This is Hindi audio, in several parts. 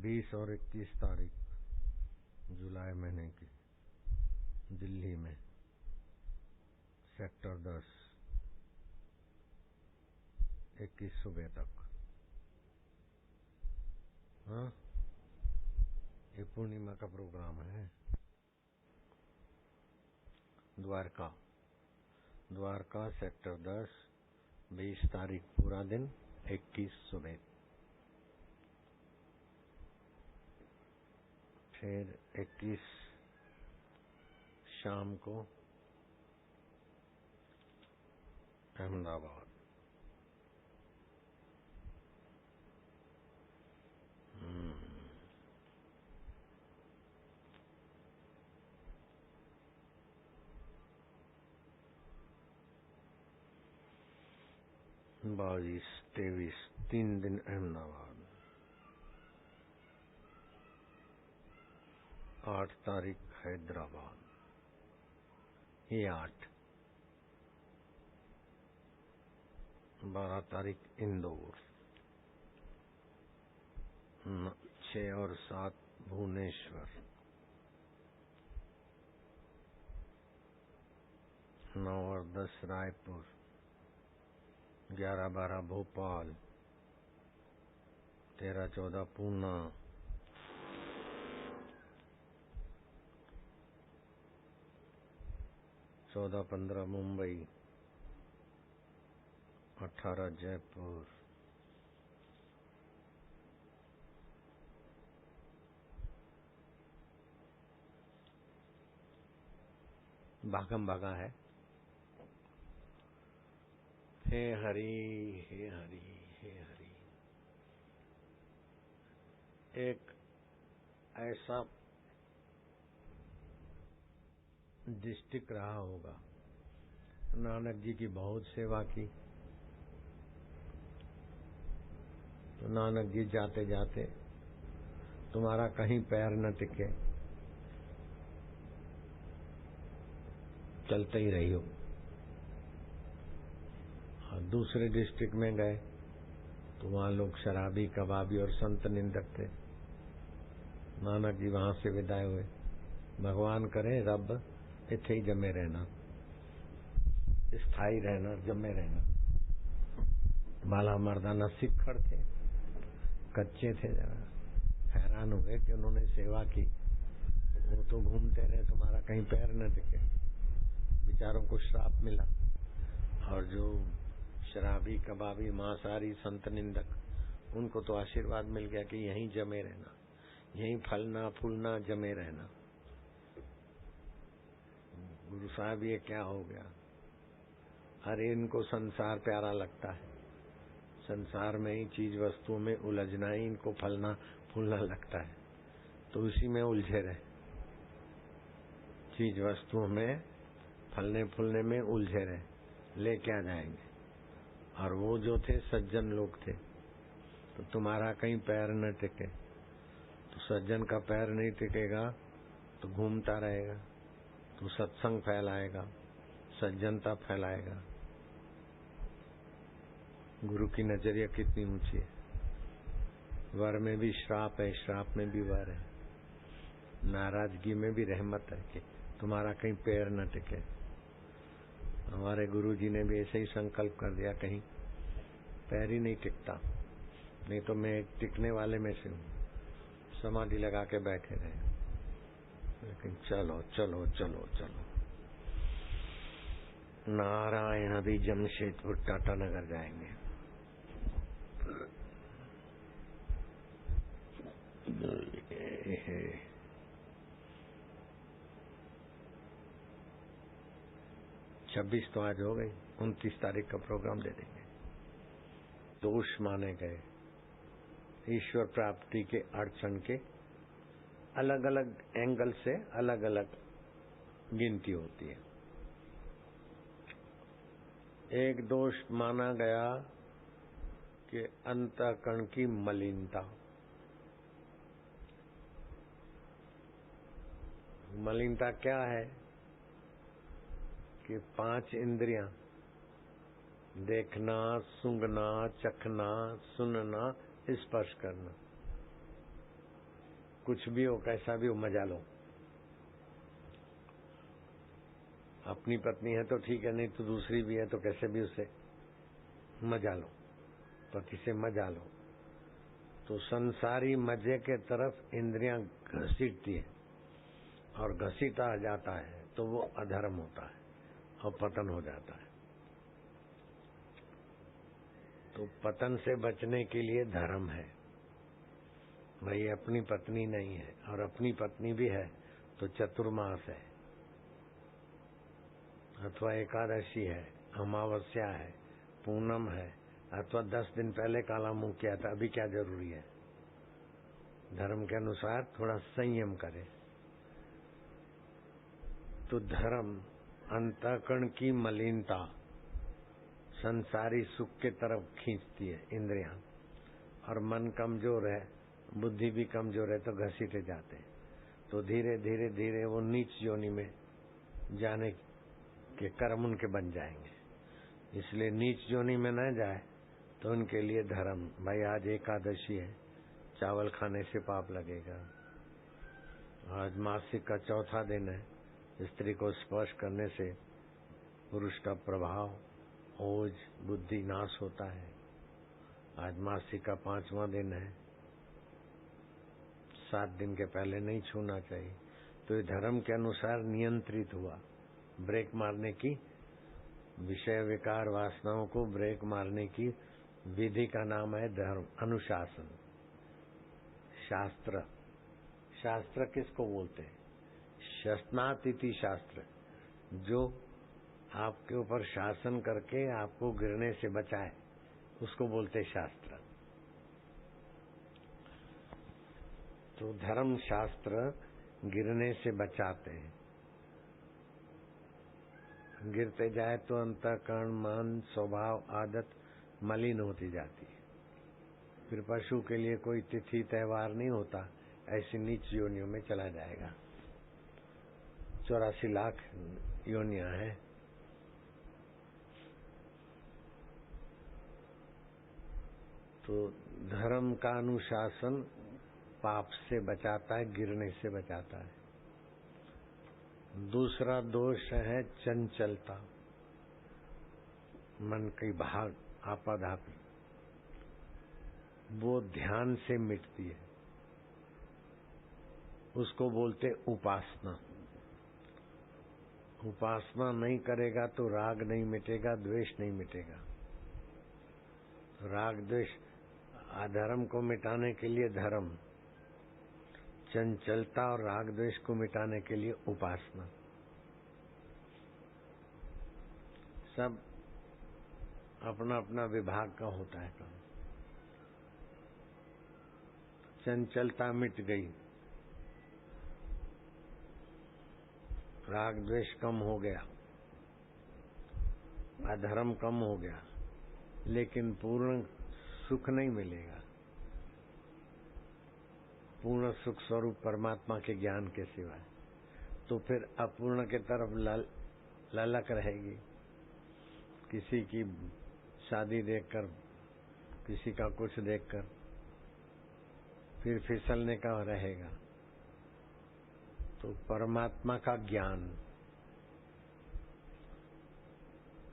20 और 21 तारीख जुलाई महीने की दिल्ली में सेक्टर 10 21 सुबह तक। हाँ, ये पूर्णिमा का प्रोग्राम है। द्वारका सेक्टर 10 20 तारीख पूरा दिन, 21 सुबह। फिर 21 शाम को अहमदाबाद। बाईस 23 3 दिन अहमदाबाद। 8 तारीख हैदराबाद। ये 8। 12 तारीख इंदौर। 6 और 7 भुवनेश्वर। 9 और 10 रायपुर। 11-12 भोपाल। 13-14 पूना। 14-15 मुंबई। 18 जयपुर। 12 भागा है। हे हरि हे हरि हे हरि। एक ऐसा डिस्ट्रिक्ट रहा होगा, नानक जी की बहुत सेवा की, तो नानक जी जाते जाते तुम्हारा कहीं पैर न टिके, चलते ही रही हो। दूसरे डिस्ट्रिक्ट में गए तो वहां लोग शराबी, कबाबी और संत निंदक थे। नानक जी वहां से विदाई हुए। भगवान करे रब इथे ही जमे रहना, स्थायी रहना, जमे रहना। बाला मर्दाना सिक्खड़ थे, कच्चे थे, जरा हैरान हुए कि उन्होंने सेवा की, वो तो घूमते रहे, तुम्हारा कहीं पैर न टिके। बेचारों को श्राप मिला। और जो शराबी, कबाबी, मांसाहारी, संत निंदक, उनको तो आशीर्वाद मिल गया कि यहीं जमे रहना, यहीं फलना फूलना, जमे रहना। गुरु साहब ये क्या हो गया? अरे इनको संसार प्यारा लगता है, संसार में ही चीज वस्तुओं में उलझना ही इनको फलना फूलना लगता है, तो उसी में उलझे रहे। चीज वस्तुओं में फलने फूलने में उलझे रहे, ले क्या जाएंगे। और वो जो थे सज्जन लोग थे, तो तुम्हारा कहीं पैर न टिके, तो सज्जन का पैर नहीं टिकेगा तो घूमता रहेगा, तो सत्संग फैलाएगा, सज्जनता फैलाएगा। गुरु की नजरिया कितनी ऊंची है। वर में भी श्राप है, श्राप में भी वर है, नाराजगी में भी रहमत है कि तुम्हारा कहीं पैर न टिके। हमारे गुरु जी ने भी ऐसे ही संकल्प कर दिया, कहीं पैर ही नहीं टिकता, नहीं तो मैं एक टिकने वाले में से हूँ। समाधि लगा के बैठे रहे, लेकिन चलो चलो चलो चलो। नारायण अभी जमशेदपुर टाटानगर जाएंगे। छब्बीस तो आज हो गई, 29 तारीख का प्रोग्राम दे देंगे। दोष माने गए, ईश्वर प्राप्ति के अड़चन के अलग अलग एंगल से अलग अलग गिनती होती है। एक दोष माना गया कि अंतःकरण की मलिनता। मलिनता क्या है कि 5 इंद्रियां, देखना, सूंघना, चखना, सुनना, स्पर्श करना, कुछ भी हो, कैसा भी हो, मजा लो। अपनी पत्नी है तो ठीक है, नहीं तो दूसरी भी है तो कैसे भी उसे मजा लो, पति से मजा लो। तो संसारी मजे के तरफ इंद्रियां घसीटती है और घसीटा जाता है तो वो अधर्म होता है और पतन हो जाता है। तो पतन से बचने के लिए धर्म है भाई। अपनी पत्नी नहीं है और अपनी पत्नी भी है तो चतुर्मास है अथवा एकादशी है, अमावस्या है, पूनम है, अथवा 10 दिन पहले काला मुंह किया था, अभी क्या जरूरी है। धर्म के अनुसार थोड़ा संयम करे। तो धर्म अंतःकरण की मलिनता संसारी सुख के तरफ खींचती है इंद्रियां, और मन कमजोर है, बुद्धि भी कमजोर है तो घसीटे जाते हैं। तो धीरे धीरे धीरे वो नीच योनि में जाने के कर्म उनके बन जाएंगे। इसलिए नीच योनि में न जाए तो उनके लिए धर्म, भाई आज एकादशी है, चावल खाने से पाप लगेगा। आज मासिक का चौथा दिन है, स्त्री को स्पर्श करने से पुरुष का प्रभाव, ओज, बुद्धि नाश होता है। आज मासिक का 5वां दिन है, 7 दिन के पहले नहीं छूना चाहिए। तो ये धर्म के अनुसार नियंत्रित हुआ। ब्रेक मारने की, विषय विकार वासनाओं को ब्रेक मारने की विधि का नाम है धर्म, अनुशासन। शास्त्र, शास्त्र किसको बोलते हैं? शस्नातिथि शास्त्र, जो आपके ऊपर शासन करके आपको गिरने से बचाए, उसको बोलते शास्त्र। तो धर्म शास्त्र गिरने से बचाते हैं। गिरते जाए तो अंतःकरण, मन, स्वभाव, आदत मलिन होती जाती है। फिर पशु के लिए कोई तिथि त्योहार नहीं होता, ऐसी नीच योनियों में चला जाएगा। 84 लाख योनियां हैं। तो धर्म का अनुशासन पाप से बचाता है, गिरने से बचाता है। दूसरा दोष है चंचलता, मन की भाग आपाधापी, वो ध्यान से मिटती है, उसको बोलते उपासना। उपासना नहीं करेगा तो राग नहीं मिटेगा, द्वेष नहीं मिटेगा। राग द्वेष अधर्म को मिटाने के लिए धर्म, चंचलता और राग द्वेष को मिटाने के लिए उपासना। सब अपना अपना विभाग का होता है काम। चंचलता मिट गई, राग द्वेष कम हो गया, अधर्म कम हो गया, लेकिन पूर्ण सुख नहीं मिलेगा। पूर्ण सुख स्वरूप परमात्मा के ज्ञान के सिवाय। तो फिर अपूर्ण के तरफ ललक रहेगी। किसी की शादी देखकर, किसी का कुछ देखकर फिर फिसलने का रहेगा। तो परमात्मा का ज्ञान,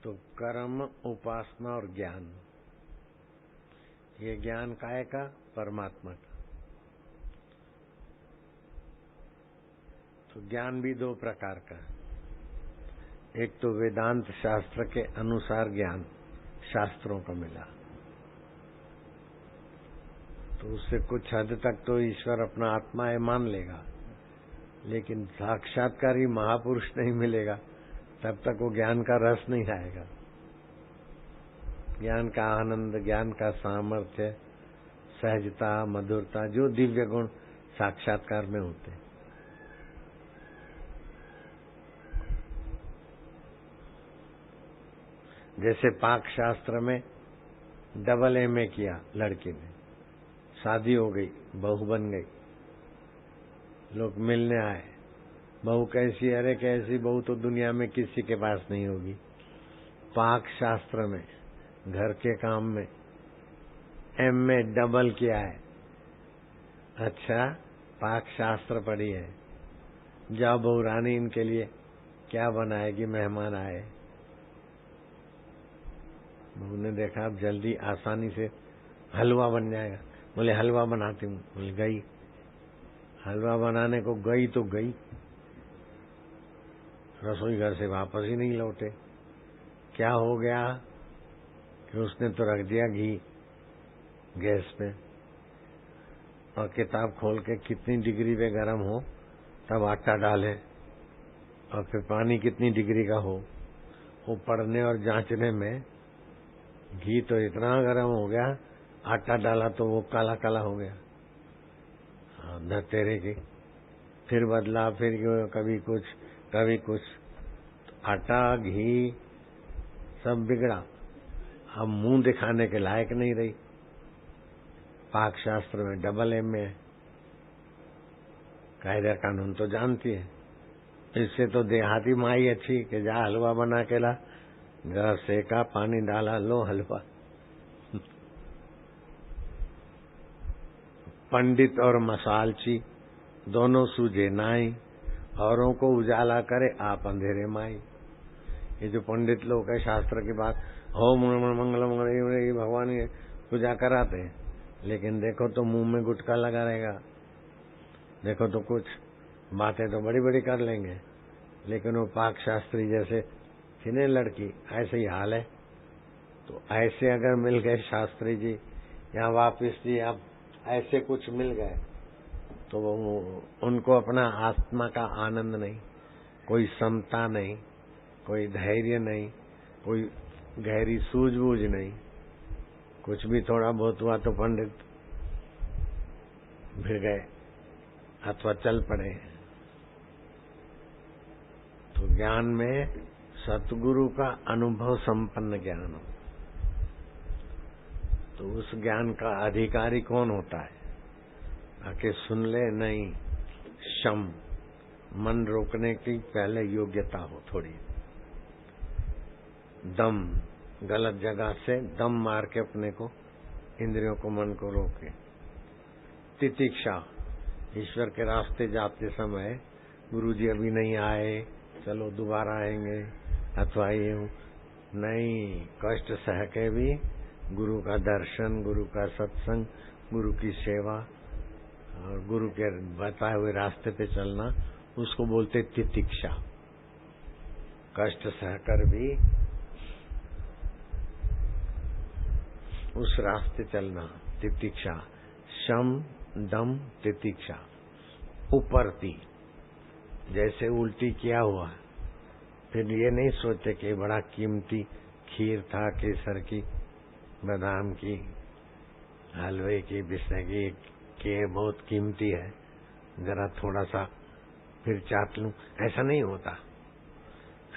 तो कर्म, उपासना और ज्ञान, ये ज्ञान काय का? परमात्मा का। तो ज्ञान भी 2 प्रकार का। एक तो वेदांत शास्त्र के अनुसार ज्ञान शास्त्रों का मिला, तो उससे कुछ हद तक तो ईश्वर अपना आत्मा है मान लेगा, लेकिन साक्षात्कारी महापुरुष नहीं मिलेगा तब तक वो ज्ञान का रस नहीं आएगा। ज्ञान का आनंद, ज्ञान का सामर्थ्य, सहजता, मधुरता, जो दिव्य गुण साक्षात्कार में होते हैं। जैसे पाक शास्त्र में डबल एमए किया लड़की ने, शादी हो गई, बहू बन गई, लोग मिलने आए, बहू कैसी? अरे कैसी बहू तो दुनिया में किसी के पास नहीं होगी। पाक शास्त्र में घर के काम में एमए डबल किया है। अच्छा, पाक शास्त्र पढ़ी है, जाओ बहू रानी इनके लिए क्या बनाएगी, मेहमान आए। बहू ने देखा अब जल्दी आसानी से हलवा बन जाएगा, बोले हलवा बनाती हूँ। बोले गई, हलवा बनाने को गई तो गई, रसोई घर से वापस ही नहीं लौटे। क्या हो गया कि उसने तो रख दिया घी गैस पे, और किताब खोल के कितनी डिग्री पे गर्म हो तब आटा डाले, और फिर पानी कितनी डिग्री का हो, वो पढ़ने और जांचने में घी तो इतना गर्म हो गया, आटा डाला तो वो काला काला हो गया। धतेरे की फिर बदला, फिर कभी कुछ आटा घी सब बिगड़ा, अब मुंह दिखाने के लायक नहीं रही। पाक शास्त्र में डबल एम है, कायदा कानून तो जानती है। इससे तो देहाती माई अच्छी कि जा हलवा बना के ला, जरा सेका, पानी डाला, लो हलवा। पंडित और मसालची दोनों सूझे नाई, औरों को उजाला करे आप अंधेरे माई। ये जो पंडित लोग है शास्त्र की बात, हो मंगल मंगल भगवान की पूजा कराते हैं, लेकिन देखो तो मुंह में गुटखा लगा रहेगा, देखो तो कुछ बातें तो बड़ी बड़ी कर लेंगे, लेकिन वो पाक शास्त्री जैसे थी लड़की, ऐसे ही हाल है। तो ऐसे अगर मिल गए शास्त्री जी या वापिस जी, आप ऐसे कुछ मिल गए तो उनको अपना आत्मा का आनंद नहीं, कोई समता नहीं, कोई धैर्य नहीं, कोई गहरी सूझबूझ नहीं, कुछ भी थोड़ा बहुत हुआ तो पंडित भिड़ गए अथवा चल पड़े। तो ज्ञान में सतगुरु का अनुभव संपन्न ज्ञान हो, तो उस ज्ञान का अधिकारी कौन होता है? आके सुन ले नहीं, शम, मन रोकने की पहले योग्यता हो थोड़ी, दम, गलत जगह से दम मार के अपने को, इंद्रियों को, मन को रोके। तितिक्षा, ईश्वर के रास्ते जाते समय गुरुजी अभी नहीं आए, चलो दोबारा आएंगे, अथवा ये नहीं, कष्ट सह के भी गुरु का दर्शन, गुरु का सत्संग, गुरु की सेवा और गुरु के बताए हुए रास्ते पे चलना, उसको बोलते तितिक्षा। कष्ट सहकर भी उस रास्ते चलना, तितिक्षा। शम, दम, तितिक्षा। उपरती, जैसे उल्टी किया हुआ, फिर ये नहीं सोचते कि बड़ा कीमती खीर था, केसर की, बादाम की, हलवे की, बिस्ते की, के बहुत कीमती है, जरा थोड़ा सा फिर चाट लूं, ऐसा नहीं होता।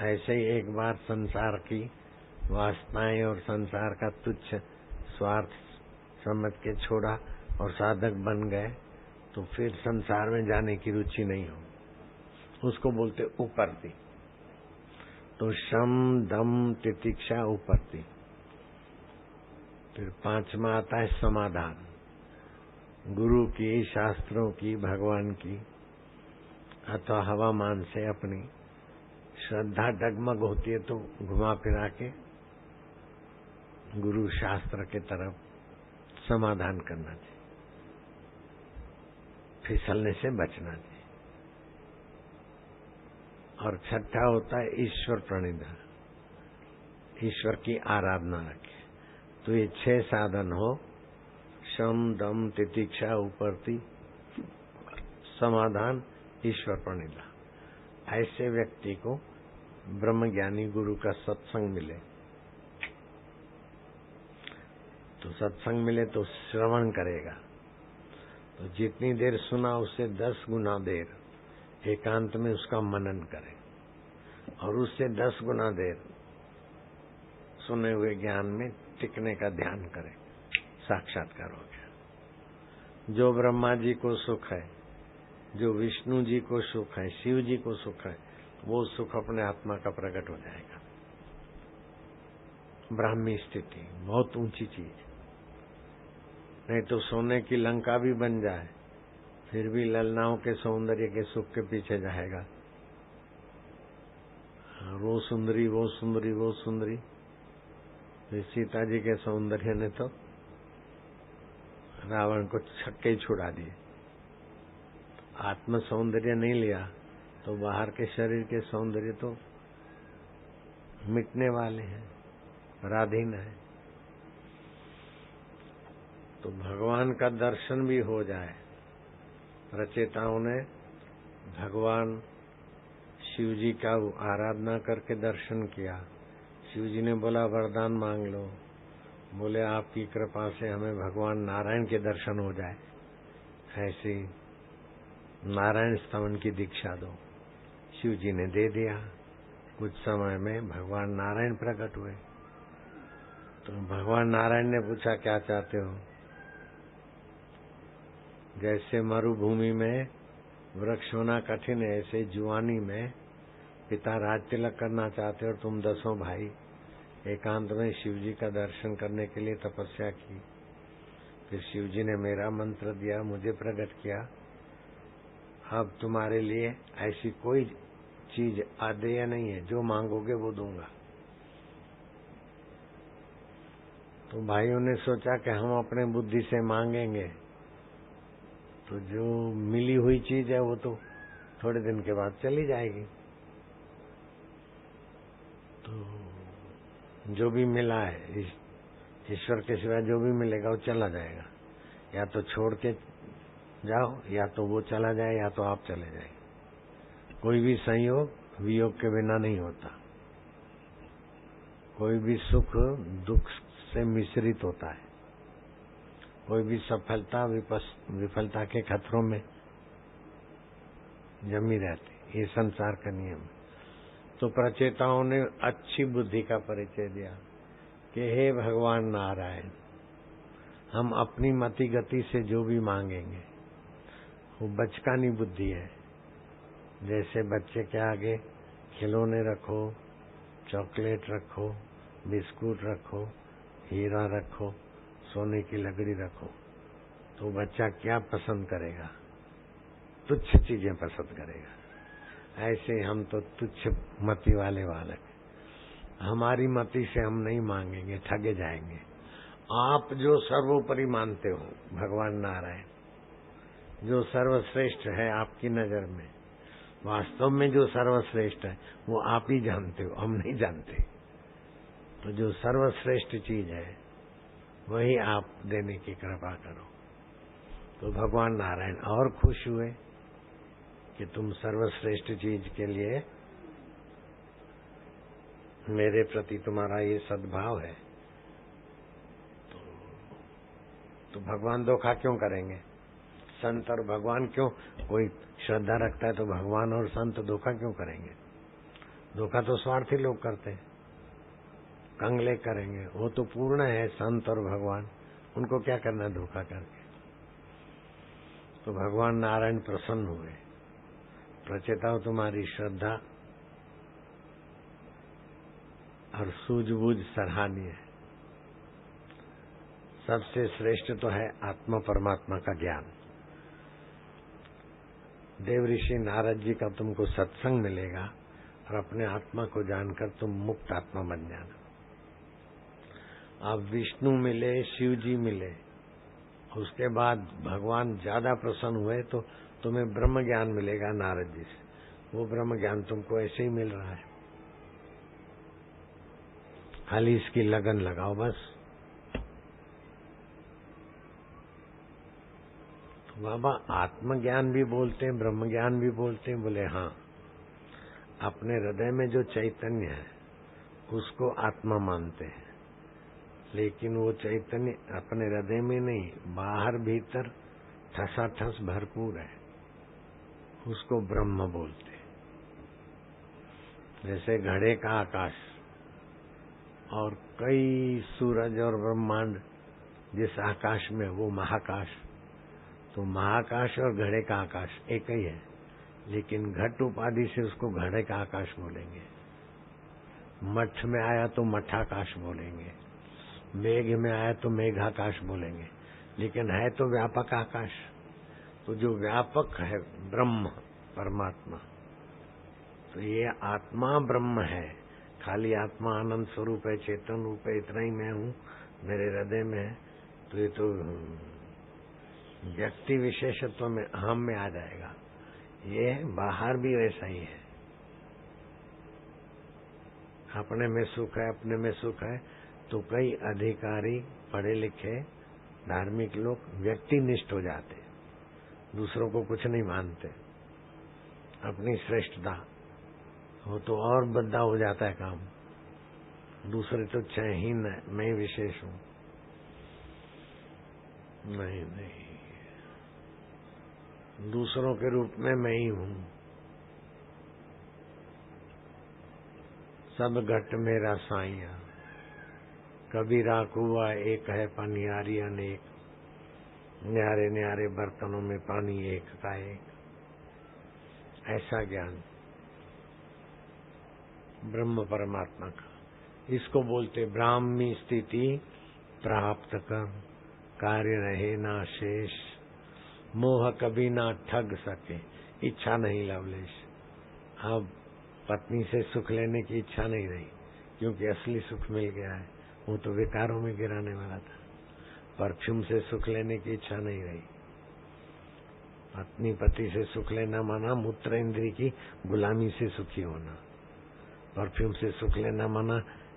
ऐसे ही एक बार संसार की वासनाएं और संसार का तुच्छ स्वार्थ समझ के छोड़ा और साधक बन गए, तो फिर संसार में जाने की रुचि नहीं हो, उसको बोलते उपरती। तो शम, दम, तितिक्षा, उपरती। फिर पांचवा आता है समाधान। गुरु की, शास्त्रों की, भगवान की अथवा हवामान से अपनी श्रद्धा डगमग होती है तो घुमा फिरा के गुरु शास्त्र के तरफ समाधान करना चाहिए, फिसलने से बचना चाहिए। और छठा होता है ईश्वर प्रणिधा, ईश्वर की आराधना रखे। तो ये 6 साधन हो, शम, दम, तितिक्षा, उपरती, समाधान, ईश्वर प्रणिधा। ऐसे व्यक्ति को ब्रह्मज्ञानी गुरु का सत्संग मिले, तो सत्संग मिले तो श्रवण करेगा, तो जितनी देर सुना उससे 10 गुना देर एकांत में उसका मनन करे, और उससे 10 गुना देर सुने हुए ज्ञान में टिकने का ध्यान करे, साक्षात्कार हो गया। जो ब्रह्मा जी को सुख है, जो विष्णु जी को सुख है, शिव जी को सुख है, वो सुख अपने आत्मा का प्रकट हो जाएगा। ब्राह्मी स्थिति बहुत ऊंची चीज, नहीं तो सोने की लंका भी बन जाए फिर भी ललनाओं के सौंदर्य के सुख के पीछे जाएगा। वो सुंदरी वो सुंदरी वो सुंदरी। सीता जी के सौंदर्य ने तो रावण को छक्के ही छुड़ा दिए। आत्म सौंदर्य नहीं लिया तो बाहर के शरीर के सौंदर्य तो मिटने वाले हैं, पराधीन है। तो भगवान का दर्शन भी हो जाए। रचयिताओं ने भगवान शिव जी का आराधना करके दर्शन किया। शिव जी ने बोला वरदान मांग लो। बोले आपकी कृपा से हमें भगवान नारायण के दर्शन हो जाए, ऐसी नारायण स्तवन की दीक्षा दो। शिव जी ने दे दिया। कुछ समय में भगवान नारायण प्रकट हुए। तो भगवान नारायण ने पूछा क्या चाहते हो? जैसे मरुभूमि में वृक्ष होना कठिन है, ऐसे जुआनी में पिता राज तिलक करना चाहते हो और तुम 10 भाई एकांत में शिव जी का दर्शन करने के लिए तपस्या की। फिर शिव जी ने मेरा मंत्र दिया, मुझे प्रकट किया। अब तुम्हारे लिए ऐसी कोई चीज अदेय नहीं है, जो मांगोगे वो दूंगा। तो भाइयों ने सोचा कि हम अपने बुद्धि से मांगेंगे तो जो मिली हुई चीज है वो तो थोड़े दिन के बाद चली जाएगी। तो जो भी मिला है ईश्वर के सिवा जो भी मिलेगा वो चला जाएगा। या तो छोड़ के जाओ, या तो वो चला जाए, या तो आप चले जाए। कोई भी संयोग वियोग के बिना नहीं होता। कोई भी सुख दुख से मिश्रित होता है। कोई भी सफलता विफलता के खतरों में जमी रहती। ये संसार का नियम। तो प्रचेताओं ने अच्छी बुद्धि का परिचय दिया कि हे भगवान नारायण, हम अपनी मति गति से जो भी मांगेंगे वो बचकानी बुद्धि है। जैसे बच्चे के आगे खिलौने रखो, चॉकलेट रखो, बिस्कुट रखो, हीरा रखो, सोने की लकड़ी रखो, तो बच्चा क्या पसंद करेगा? तुच्छ चीजें पसंद करेगा। ऐसे हम तो तुच्छ मति वाले बालक। हमारी मति से हम नहीं मांगेंगे, ठगे जाएंगे। आप जो सर्वोपरि मानते हो भगवान नारायण, जो सर्वश्रेष्ठ है आपकी नजर में, वास्तव में जो सर्वश्रेष्ठ है वो आप ही जानते हो, हम नहीं जानते। तो जो सर्वश्रेष्ठ चीज है वही आप देने की कृपा करो। तो भगवान नारायण और खुश हुए कि तुम सर्वश्रेष्ठ चीज के लिए मेरे प्रति तुम्हारा ये सद्भाव है। तो भगवान धोखा क्यों करेंगे? संत और भगवान क्यों? कोई श्रद्धा रखता है तो भगवान और संत धोखा क्यों करेंगे? धोखा तो स्वार्थी लोग करते हैं, कंगले करेंगे। वो तो पूर्ण है संत और भगवान, उनको क्या करना धोखा करके। तो भगवान नारायण प्रसन्न हुए। प्रचेताओं, तुम्हारी श्रद्धा और सूझबूझ सराहनीय है। सबसे श्रेष्ठ तो है आत्मा परमात्मा का ज्ञान। देव ऋषि नारद जी का तुमको सत्संग मिलेगा और अपने आत्मा को जानकर तुम मुक्त आत्मा बन जाना। अब विष्णु मिले, शिव जी मिले, उसके बाद भगवान ज्यादा प्रसन्न हुए तो तुम्हें ब्रह्म ज्ञान मिलेगा नारद जी से। वो ब्रह्म ज्ञान तुमको ऐसे ही मिल रहा है, खाली इसकी लगन लगाओ बस। तो बाबा आत्मज्ञान भी बोलते हैं, ब्रह्म ज्ञान भी बोलते हैं। बोले हाँ, अपने हृदय में जो चैतन्य है उसको आत्मा मानते हैं, लेकिन वो चैतन्य अपने हृदय में नहीं, बाहर भीतर ठसाठस भरपूर है, उसको ब्रह्म बोलते हैं। जैसे घड़े का आकाश और कई सूरज और ब्रह्मांड जिस आकाश में, वो महाकाश। तो महाकाश और घड़े का आकाश एक ही है, लेकिन घट उपाधि से उसको घड़े का आकाश बोलेंगे। मठ में आया तो मठाकाश बोलेंगे, मेघ में आया तो मेघाकाश बोलेंगे, लेकिन है तो व्यापक आकाश। तो जो व्यापक है ब्रह्म परमात्मा, तो ये आत्मा ब्रह्म है। खाली आत्मा आनंद स्वरूप है, चेतन रूप है, इतना ही मैं हूँ, मेरे हृदय में है। तो ये तो व्यक्ति विशेषत्व में अहम में आ जाएगा। ये बाहर भी वैसा ही है। अपने में सुख है, अपने में सुख है। तो कई अधिकारी, पढ़े लिखे, धार्मिक लोग व्यक्तिनिष्ठ हो जाते, दूसरों को कुछ नहीं मानते, अपनी श्रेष्ठता हो तो और बद्दा हो जाता है काम। दूसरे तो चयहीन है, मैं ही विशेष हूँ। नहीं नहीं, दूसरों के रूप में मैं ही हूँ। सब घट मेरा साइया, कबीरा कुआ एक है पनियारी अनेक, न्यारे न्यारे बर्तनों में पानी एक का एक। ऐसा ज्ञान ब्रह्म परमात्मा का, इसको बोलते ब्राह्मी स्थिति प्राप्त कर, कार्य रहे ना शेष, मोह कभी ना ठग सके। इच्छा नहीं लवलेश। अब पत्नी से सुख लेने की इच्छा नहीं रही, क्योंकि असली सुख मिल गया है। वो तो विकारों में गिराने वाला था। परफ्यूम से सुख लेने की इच्छा नहीं रही। पत्नी पति से सुख लेना माना मूत्र इंद्री की गुलामी से सुखी होना। परफ्यूम से सुख लेना माना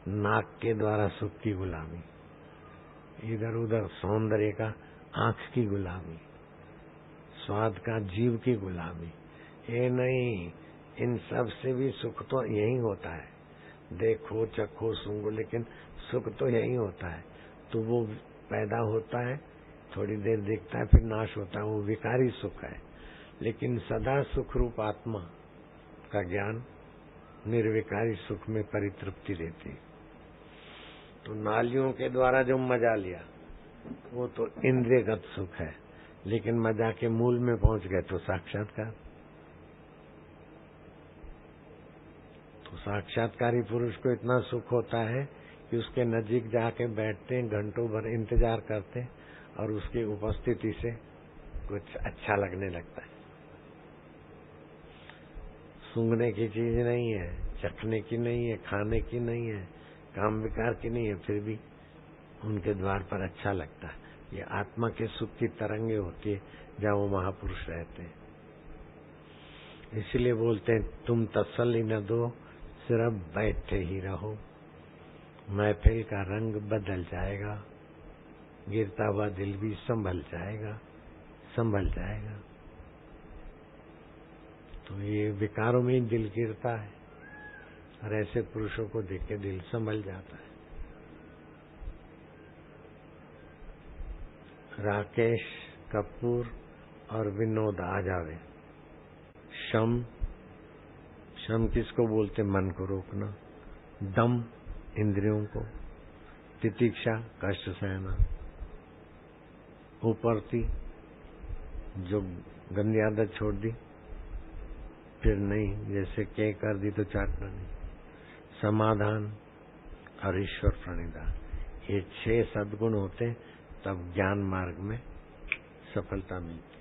नाक के द्वारा सुख की गुलामी, इधर उधर सौंदर्य का आंख की गुलामी, स्वाद का जीव की गुलामी। ये नहीं, इन सब से भी सुख तो यही होता है। देखो चखो सूंघो, लेकिन सुख तो यही होता है। तो वो पैदा होता है, थोड़ी देर दिखता है, फिर नाश होता है, वो विकारी सुख है। लेकिन सदा सुख रूप आत्मा का ज्ञान निर्विकारी सुख में परितृप्ति देती। तो नालियों के द्वारा जो मजा लिया वो तो इंद्रियगत सुख है, लेकिन मजा के मूल में पहुंच गए तो साक्षात्कार। तो साक्षात्कारी पुरुष को इतना सुख होता है कि उसके नजीक जाके बैठते हैं, घंटों भर इंतजार करते हैं, और उसकी उपस्थिति से कुछ अच्छा लगने लगता है। सूंघने की चीज नहीं है, चखने की नहीं है, खाने की नहीं है, काम विकार की नहीं है, फिर भी उनके द्वार पर अच्छा लगता है। ये आत्मा के सुख की तरंगे होती है जहाँ वो महापुरुष रहते हैं। इसलिए बोलते हैं तुम तसल्ली न दो, सिर्फ बैठे ही रहो, महफिल का रंग बदल जाएगा, गिरता हुआ दिल भी संभल जाएगा, संभल जाएगा। तो ये विकारों में ही दिल गिरता है, और ऐसे पुरुषों को देख के दिल संभल जाता है। राकेश कपूर और विनोद आ जावे। शम, शम किसको बोलते? मन को रोकना। दम, इंद्रियों को। तितिक्षा, कष्ट सहना। उपरती, जो गंदी आदत छोड़ दी, फिर नहीं, जैसे के कर दी तो चाटना नहीं। समाधान और ईश्वर प्रणिधान, ये 6 सद्गुण होते तब ज्ञान मार्ग में सफलता मिलती।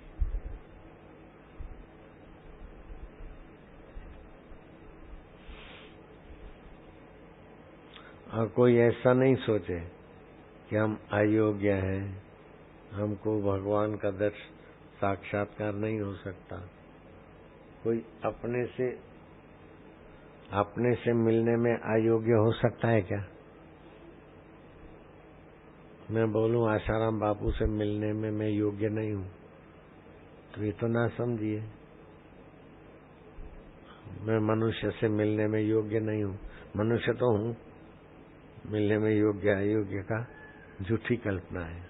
और कोई ऐसा नहीं सोचे कि हम अयोग्य हैं, हमको भगवान का दर्शन साक्षात्कार नहीं हो सकता। कोई अपने से मिलने में अयोग्य हो सकता है क्या? मैं बोलूं आशाराम बापू से मिलने में मैं योग्य नहीं हूं, तो ये तो ना समझिए। मैं मनुष्य से मिलने में योग्य नहीं हूं, मनुष्य तो हूं, मिलने में योग्य अयोग्य का झूठी कल्पना है।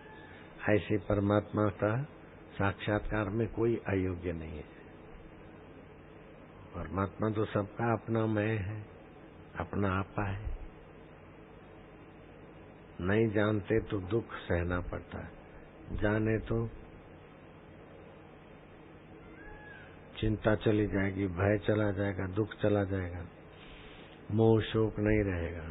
ऐसे परमात्मा का साक्षात्कार में कोई अयोग्य नहीं है। परमात्मा तो सबका अपना मैं है, अपना आपा है। नहीं जानते तो दुख सहना पड़ता है, जाने तो चिंता चली जाएगी, भय चला जाएगा, दुख चला जाएगा, मोह शोक नहीं रहेगा।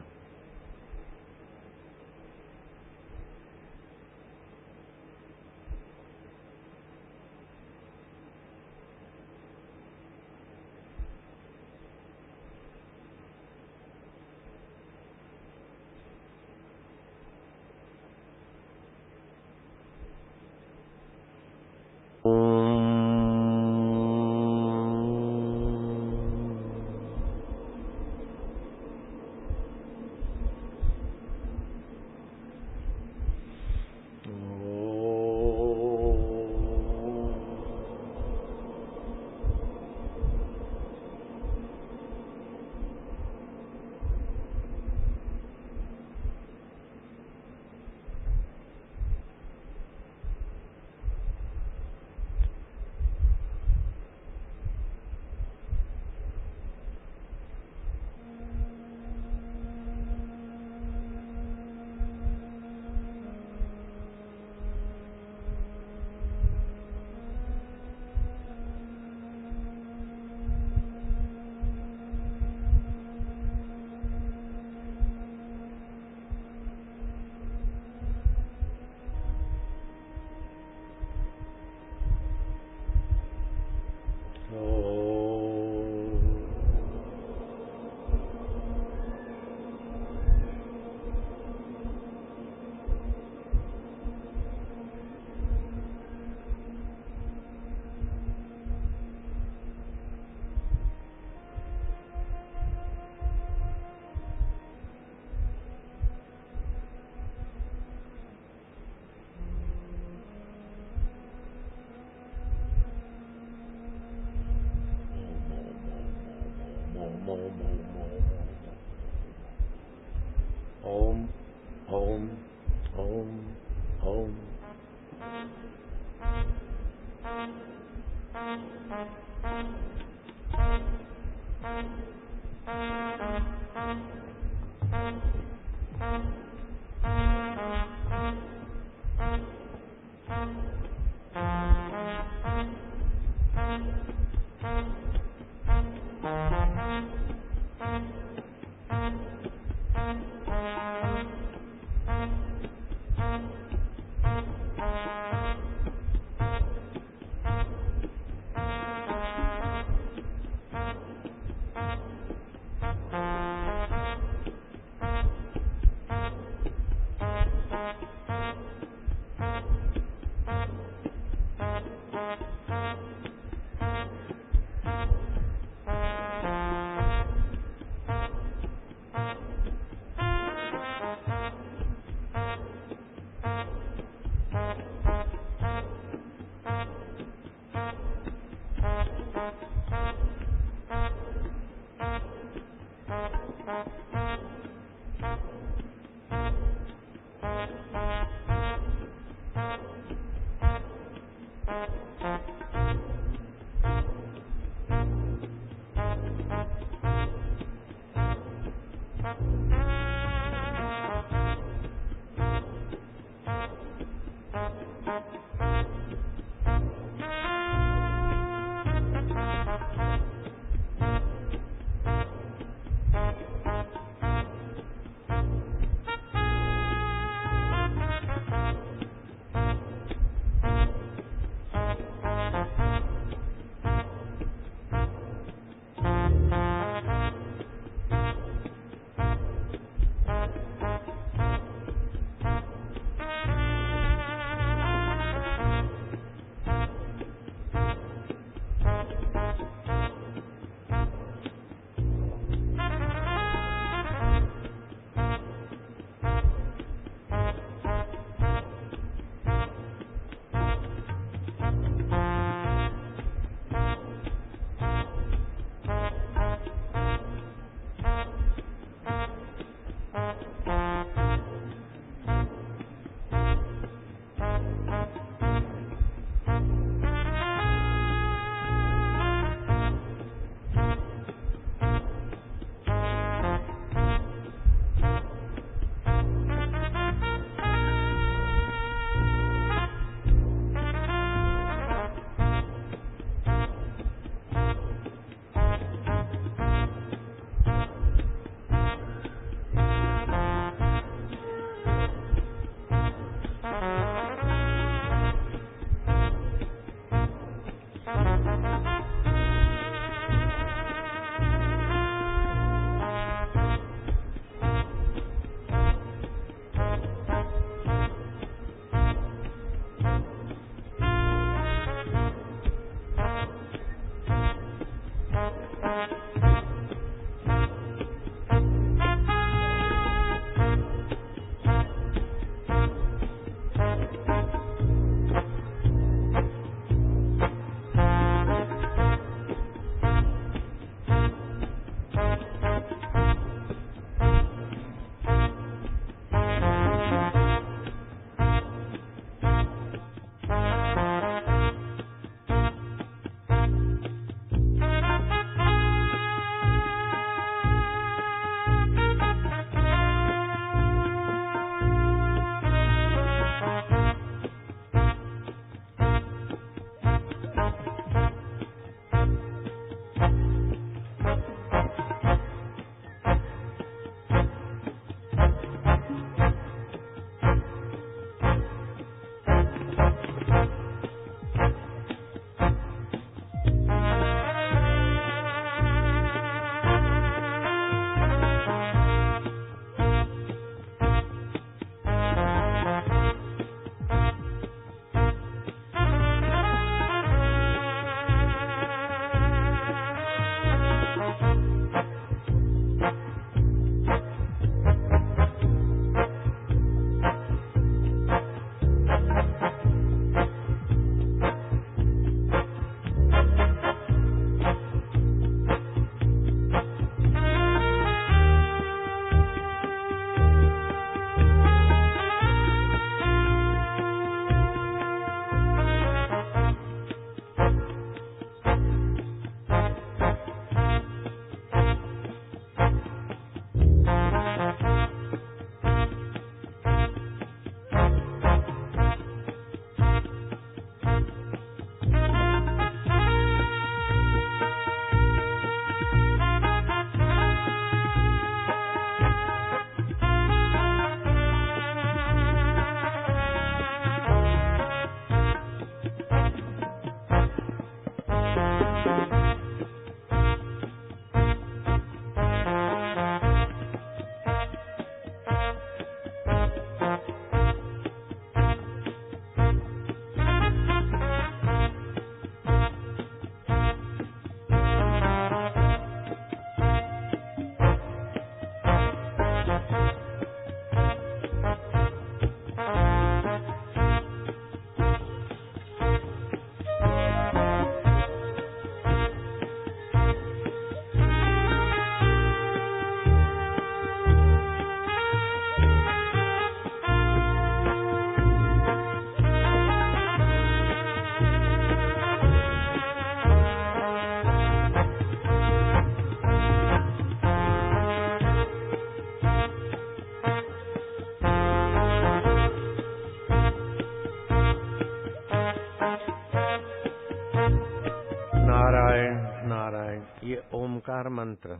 ओमकार मंत्र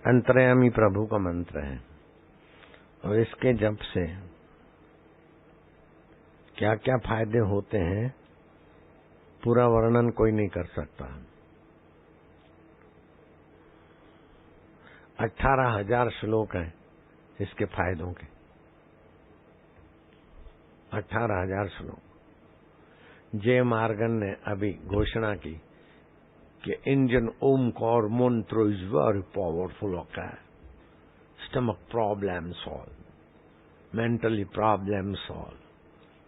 अंतर्यामी प्रभु का मंत्र है और इसके जप से क्या क्या फायदे होते हैं पूरा वर्णन कोई नहीं कर सकता। 18,000 श्लोक हैं इसके फायदों के, 18,000 श्लोक। जय मार्गन ने अभी घोषणा की कि इंडियन ओमकार मंत्र इज वेरी पावरफुल होता है। Stomach problem solve, mentally problem solve,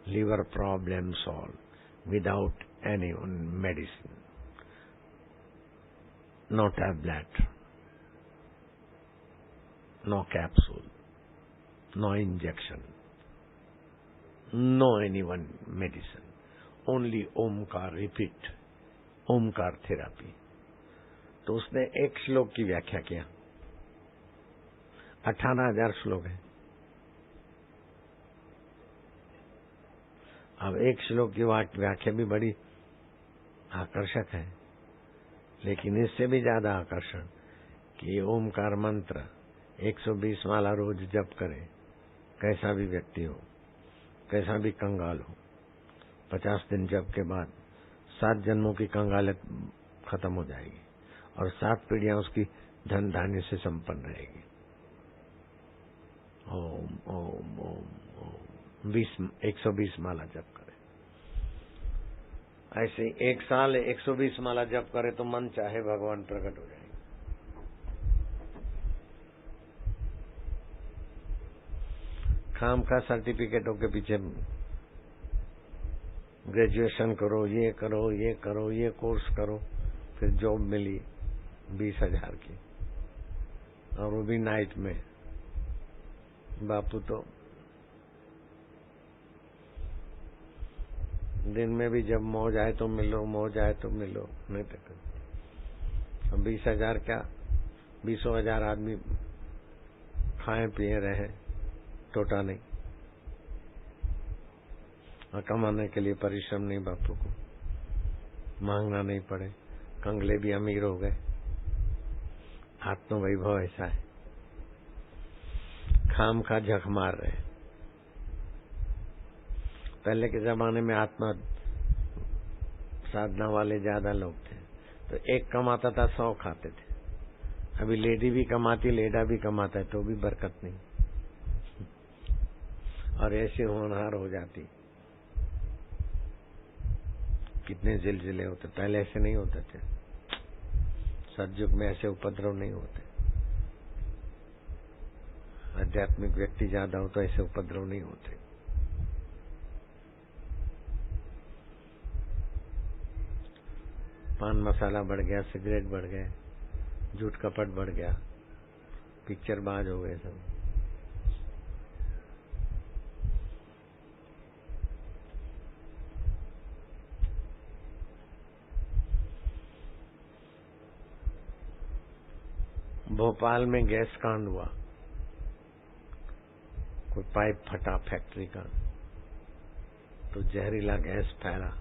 liver problem solved without any medicine, no tablet, no capsule, no injection, no anyone medicine, only Omkar repeat, Omkar therapy। तो उसने एक श्लोक की व्याख्या किया, 18,000 श्लोक है। अब एक श्लोक की व्याख्या भी बड़ी आकर्षक है, लेकिन इससे भी ज्यादा आकर्षण कि ओमकार मंत्र 120 माला रोज जप करे, कैसा भी व्यक्ति हो, कैसा भी कंगाल हो, 50 दिन जप के बाद 7 जन्मों की कंगालियत खत्म हो जाएगी और 7 पीढ़ियां उसकी धन धान्य से संपन्न रहेगी। ओम ओम ओम ओम 120 माला जप करे। ऐसे 1 साल 120 माला जप करे तो मन चाहे भगवान प्रकट हो जाएंगे। खाम खा सर्टिफिकेटों के पीछे ग्रेजुएशन करो, ये करो, ये करो, ये कोर्स करो, फिर जॉब मिली 20,000 की और वो भी नाइट में। बापू तो दिन में भी जब मौज आए तो मिलो, मौज आए तो मिलो, नहीं तो 20,000 क्या 20,000 आदमी खाए पिए रहे, टोटा नहीं। और कमाने के लिए परिश्रम नहीं, बापू को मांगना नहीं पड़े, कंगले भी अमीर हो गए। आत्मवैभव ऐसा है, खाम खा झक मार रहे। पहले के जमाने में आत्मा साधना वाले ज्यादा लोग थे, तो एक कमाता था 100 खाते थे। अभी लेडी भी कमाती, लेडा भी कमाता है, तो भी बरकत नहीं और ऐसे होनहार हो जाती। कितने जिलजिले होते, पहले ऐसे नहीं होते थे। सतयुग में ऐसे उपद्रव नहीं होते। आध्यात्मिक व्यक्ति ज्यादा हो तो ऐसे उपद्रव नहीं होते। पान मसाला बढ़ गया, सिगरेट बढ़ गए, झूठ कपट बढ़ गया, पिक्चर बाज हो गए सब। भोपाल में गैस कांड हुआ, कोई पाइप फटा फैक्ट्री का, तो जहरीला गैस फैला।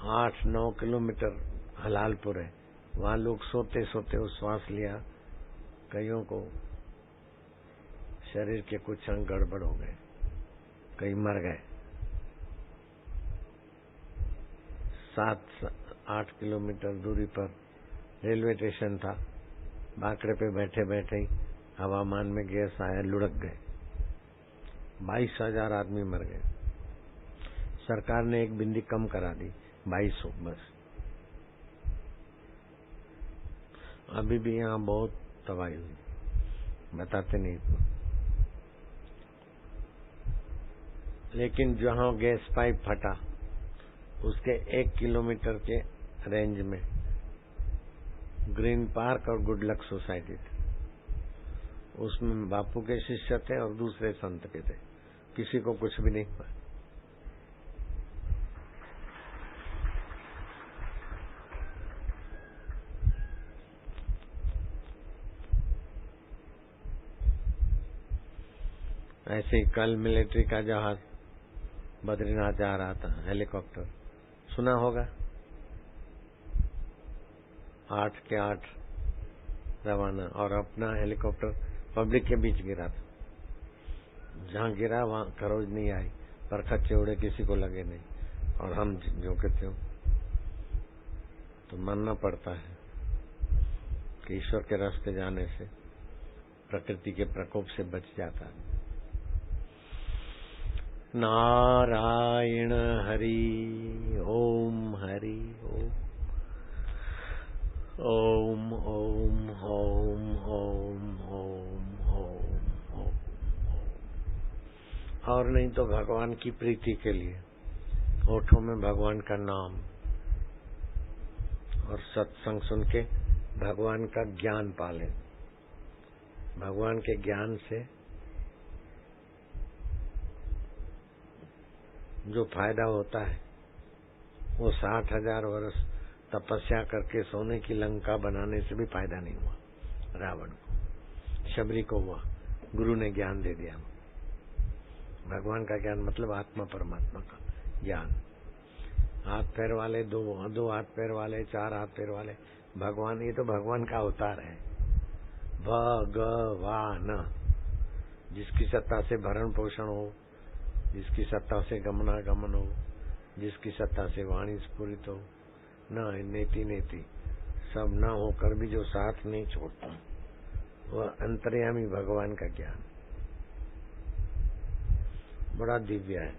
8-9 किलोमीटर हलालपुर है, वहां लोग सोते सोते वो श्वास लिया। कईयों को शरीर के कुछ अंग गड़बड़ हो गए, कई मर गए। 7-8 किलोमीटर दूरी पर रेलवे स्टेशन था, बाकड़े पे बैठे बैठे ही हवामान में गैस आया, लुढ़क गए। 22,000 आदमी मर गए। सरकार ने एक बिंदी कम करा दी, 2200 बस। अभी भी यहाँ बहुत तबाही हुई, बताते नहीं इतना। लेकिन जहाँ गैस पाइप फटा उसके 1 किलोमीटर के रेंज में ग्रीन पार्क और गुड लक सोसाइटी थी। उसमें बापू के शिष्य थे और दूसरे संत के थे। किसी को कुछ भी नहीं हुआ। ऐसे ही कल मिलिट्री का जहाज बद्रीनाथ जा रहा था, हेलीकॉप्टर, सुना होगा। 8 के 8 रवाना, और अपना हेलीकॉप्टर पब्लिक के बीच गिरा था। जहाँ गिरा वहाँ खरोज नहीं आई, पर खच्चे उड़े, किसी को लगे नहीं, और हम जो के त्यों। तो मानना पड़ता है कि ईश्वर के रास्ते जाने से प्रकृति के प्रकोप से बच जाता है। नारायण हरि ओम, हरि ओम, ओम ओम ओम ओम ओम ओम ओम। और नहीं तो भगवान की प्रीति के लिए होठों में भगवान का नाम और सत्संग सुन के भगवान का ज्ञान पाले। भगवान के ज्ञान से जो फायदा होता है वो 60,000 वर्ष तपस्या करके सोने की लंका बनाने से भी फायदा नहीं हुआ। रावण को, शबरी को हुआ, गुरु ने ज्ञान दे दिया। भगवान का ज्ञान मतलब आत्मा परमात्मा का ज्ञान। हाथ पैर वाले, दो हाथ पैर वाले, 4 हाथ पैर वाले भगवान, ये तो भगवान का अवतार है। भगवान, जिसकी सत्ता से भरण पोषण हो, जिसकी सत्ता से गमनागमन हो, जिसकी सत्ता से वाणी स्फुरित हो, न नेति नेति सब न होकर भी जो साथ नहीं छोड़ता, वह अंतर्यामी भगवान का ज्ञान बड़ा दिव्य है,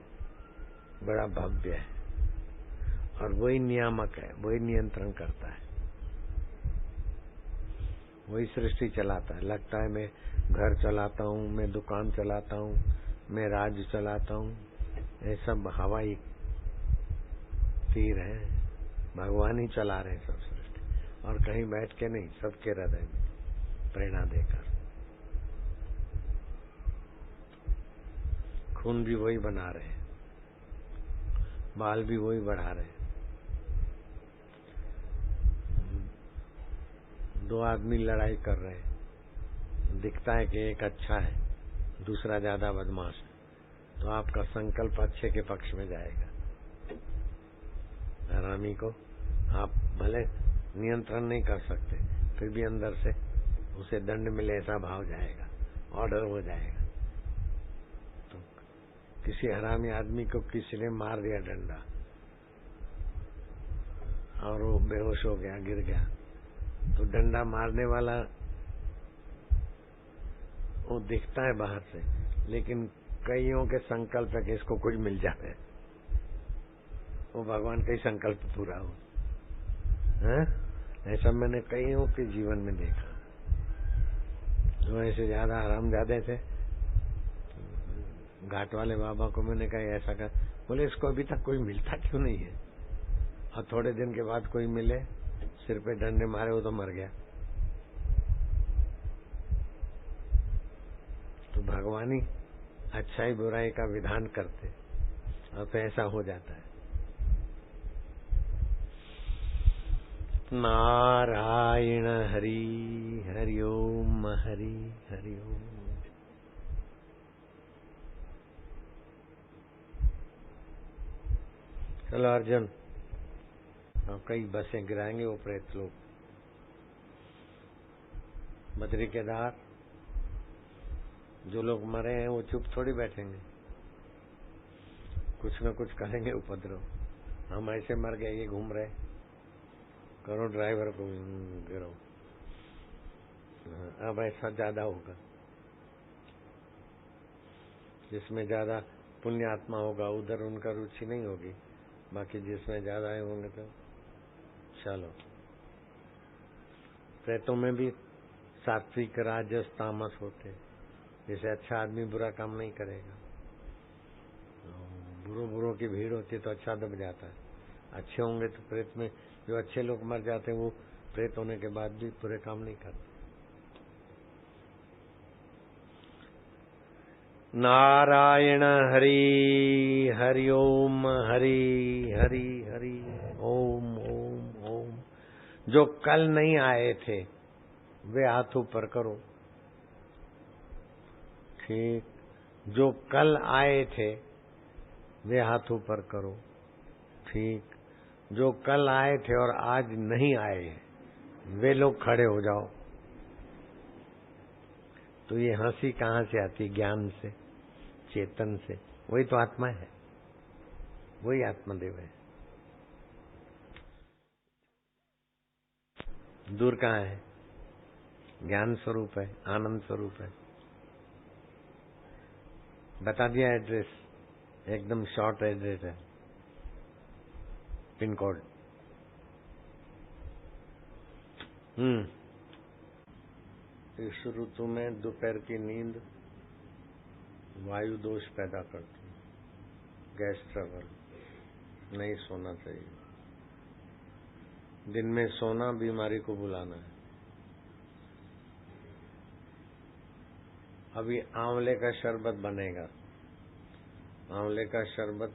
बड़ा भव्य है, और वही नियामक है, वही नियंत्रण करता है, वही सृष्टि चलाता है। लगता है मैं घर चलाता हूँ, मैं दुकान चलाता हूँ, मैं राज्य चलाता हूँ, ये सब हवाई तीर है। भगवान ही चला रहे सब सृष्टि, और कहीं बैठ के नहीं, सबके हृदय में प्रेरणा देकर। खून भी वही बना रहे, बाल भी वही बढ़ा रहे। 2 आदमी लड़ाई कर रहे, दिखता है कि एक अच्छा है, दूसरा ज्यादा बदमाश है, तो आपका संकल्प अच्छे के पक्ष में जाएगा। हरामी को आप भले नियंत्रण नहीं कर सकते, फिर भी अंदर से उसे दंड मिले ऐसा भाव जाएगा, ऑर्डर हो जाएगा। तो किसी हरामी आदमी को किसी ने मार दिया डंडा, और वो बेहोश हो गया, गिर गया, तो डंडा मारने वाला वो दिखता है बाहर से, लेकिन कईयों के संकल्प है कि इसको कुछ मिल जाए, वो भगवान का ही संकल्प पूरा हो। ऐसा मैंने कईयों के जीवन में देखा। जो ऐसे ज्यादा हरामजादे थे, घाट वाले बाबा को मैंने कहा ऐसा कर, बोले इसको अभी तक कोई मिलता क्यों नहीं है, और थोड़े दिन के बाद कोई मिले, सिर पे डंडे मारे, वो तो मर गया। तो भगवान ही अच्छाई बुराई का विधान करते, और तो ऐसा हो जाता है। नारायण हरि हरि ओम, हरि हरि ओम। चलो अर्जुन, अब कई बसें गिराएंगे वो प्रेत लोग। बद्री केदार, जो लोग मरे हैं वो चुप थोड़ी बैठेंगे, कुछ न कुछ करेंगे उपद्रव। हम ऐसे मर गए, ये घूम रहे, करो ड्राइवर को गिरो। अब ऐसा ज्यादा होगा, जिसमें ज्यादा पुण्य आत्मा होगा उधर उनका रुचि नहीं होगी, बाकी जिसमें ज्यादा होंगे तो चलो। प्रेतों में भी सात्विक राजस तामस होते, जैसे अच्छा आदमी बुरा काम नहीं करेगा, बुरों की भीड़ होती है तो अच्छा दब जाता है। अच्छे होंगे तो प्रेत में जो अच्छे लोग मर जाते हैं वो प्रेत होने के बाद भी बुरे काम नहीं करते। नारायण हरि हरि ओम, हरि हरि हरि ओम ओम ओम। जो कल नहीं आए थे वे हाथ ऊपर करो, ठीक। जो कल आए थे वे हाथ ऊपर करो, ठीक। जो कल आए थे और आज नहीं आए वे लोग खड़े हो जाओ। तो ये हंसी कहाँ से आती? ज्ञान से, चेतन से। वही तो आत्मा है, वही आत्मदेव है। दूर कहाँ है? ज्ञान स्वरूप है, आनंद स्वरूप है। बता दिया एड्रेस, एकदम शॉर्ट एड्रेस है, पिन कोड। इस ऋतु में दोपहर की नींद वायु दोष पैदा करती है, गैस ट्रबल, नहीं सोना चाहिए। दिन में सोना बीमारी को बुलाना है। अभी आंवले का शरबत बनेगा। आंवले का शरबत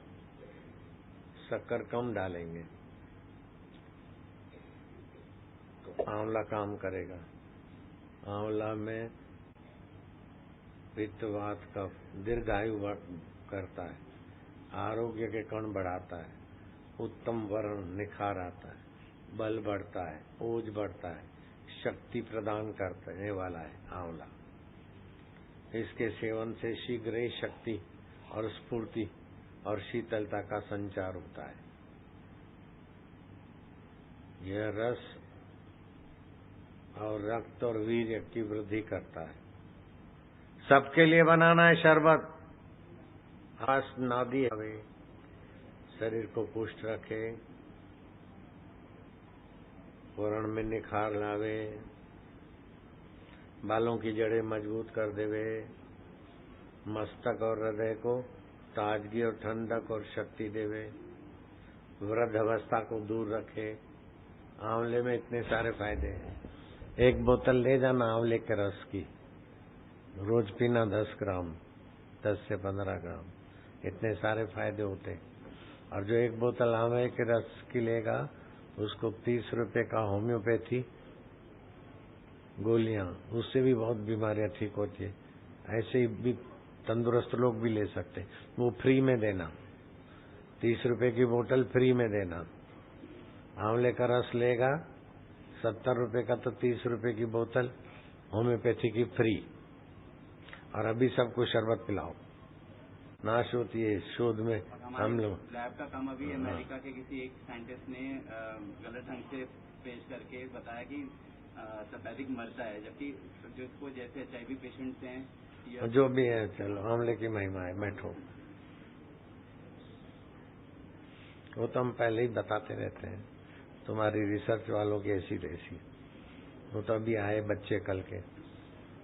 शक्कर कम डालेंगे तो आंवला काम करेगा। आंवला में पित्त, वात, कफ, दीर्घायु करता है, आरोग्य के कण बढ़ाता है, उत्तम वर्ण निखार आता है, बल बढ़ता है, ओज बढ़ता है, शक्ति प्रदान करने वाला है आंवला। इसके सेवन से शीघ्र ही शक्ति और स्फूर्ति और शीतलता का संचार होता है। यह रस और रक्त और वीर्य की वृद्धि करता है। सबके लिए बनाना है शरबत। आस नादी हवे, शरीर को पुष्ट रखे, वर्ण में निखार लावे, बालों की जड़ें मजबूत कर देवे, मस्तक और हृदय को ताजगी और ठंडक और शक्ति देवे, वृद्ध अवस्था को दूर रखे। आंवले में इतने सारे फायदे हैं। एक बोतल ले जाना आंवले के रस की, रोज पीना 10 ग्राम, 10 से 15 ग्राम, इतने सारे फायदे होते। और जो एक बोतल आंवले के रस की लेगा उसको 30 रुपए का होम्योपैथी गोलियां, उससे भी बहुत बीमारियां ठीक होती है। ऐसे ही भी तंदुरुस्त लोग भी ले सकते, वो फ्री में देना। 30 रुपए की बोतल फ्री में देना। आंवले का रस लेगा 70 रुपए का, तो 30 रुपए की बोतल होम्योपैथी की फ्री। और अभी सबको शरबत पिलाओ। नाश होती है शोध में हम लोग। लैब का काम अभी अमेरिका के किसी एक साइंटिस्ट ने गलत ढंग से पेश करके बताया कि तपेदिक मरता है, जबकि जिसको जैसे HIV पेशेंट्स हैं जो भी है, चलो आंवले की महिमा है, बैठो। वो तो हम पहले ही बताते रहते हैं, तुम्हारी रिसर्च वालों की ऐसी तैसी। वो तो अभी आए बच्चे कल के।